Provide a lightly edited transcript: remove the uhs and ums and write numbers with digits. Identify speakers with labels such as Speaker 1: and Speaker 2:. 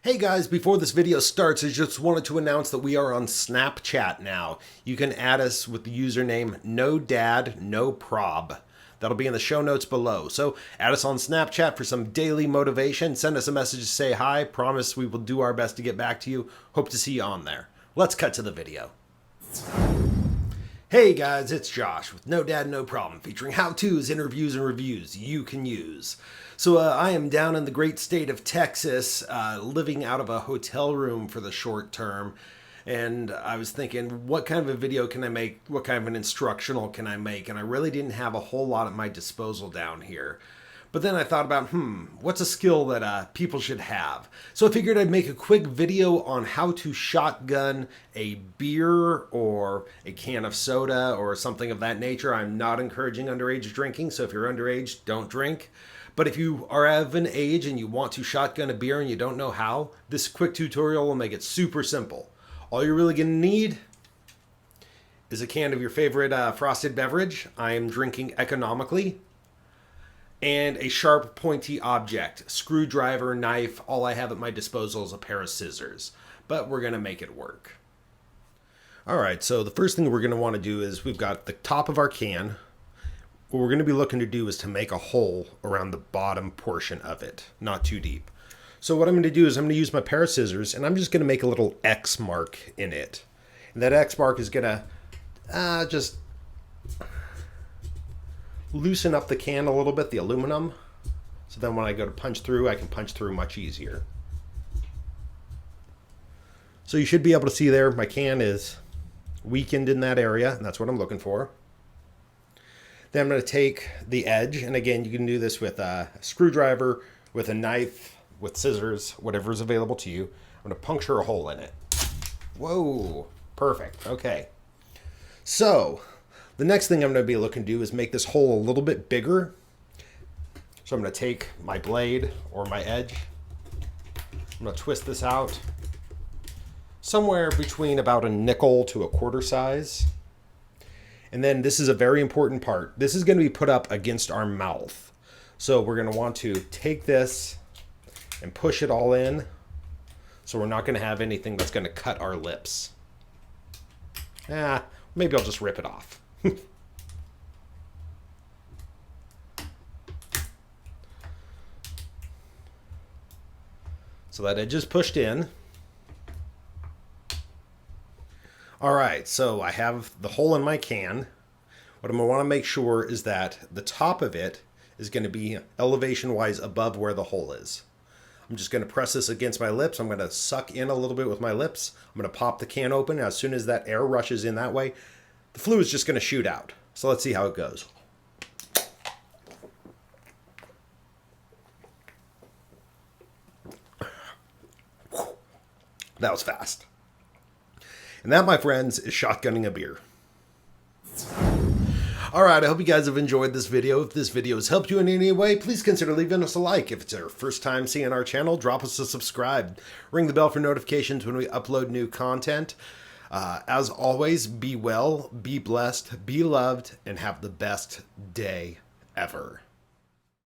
Speaker 1: Hey guys, before this video starts, I just wanted to announce that we are on Snapchat now. You can add us with the username NoDadNoProb. That'll be in the show notes below. So add us on Snapchat for some daily motivation. Send us a message to say hi. Promise we will do our best to get back to you. Hope to see you on there. Let's cut to the video. Hey guys, it's Josh with No Dad, No Problem, featuring how-tos, interviews, and reviews you can use. So I am down in the great state of Texas, living out of a hotel room for the short term, and I was thinking, what kind of a video can I make? What kind of an instructional can I make? And I really didn't have a whole lot at my disposal down here. But then I thought about, what's a skill that people should have? So I figured I'd make a quick video on how to shotgun a beer or a can of soda or something of that nature. I'm not encouraging underage drinking, so if you're underage, don't drink. But if you are of an age and you want to shotgun a beer and you don't know how, this quick tutorial will make it super simple. All you're really going to need is a can of your favorite frosted beverage. I am drinking economically. And a sharp, pointy object, screwdriver, knife. All I have at my disposal is a pair of scissors, but we're going to make it work. All right, so the first thing we're going to want to do is we've got the top of our can. What we're going to be looking to do is to make a hole around the bottom portion of it, not too deep. So what I'm going to do is I'm going to use my pair of scissors, and I'm just going to make a little X mark in it. And that X mark is going to just loosen up the can a little bit, the aluminum, so then when I go to punch through, I can punch through much easier. So you should be able to see there, my can is weakened in that area, and that's what I'm looking for. Then I'm going to take the edge, and again, you can do this with a screwdriver, with a knife, with scissors, whatever is available to you. I'm going to puncture a hole in it. Whoa, perfect, okay. So the next thing I'm going to be looking to do is make this hole a little bit bigger. So I'm going to take my blade or my edge. I'm going to twist this out somewhere between about a nickel to a quarter size. And then this is a very important part. This is going to be put up against our mouth. So we're going to want to take this and push it all in. So we're not going to have anything that's going to cut our lips. Maybe I'll just rip it off. So that edge is pushed in. All right, so I have the hole in my can. What I'm going to want to make sure is that the top of it is going to be elevation-wise above where the hole is. I'm just going to press this against my lips. I'm going to suck in a little bit with my lips. I'm going to pop the can open. As soon as that air rushes in that way, the fluid is just going to shoot out. So let's see how it goes. That was fast. And that, my friends, is shotgunning a beer. Alright, I hope you guys have enjoyed this video. If this video has helped you in any way, please consider leaving us a like. If it's your first time seeing our channel, drop us a subscribe. Ring the bell for notifications when we upload new content. As always, be well, be blessed, be loved, and have the best day ever.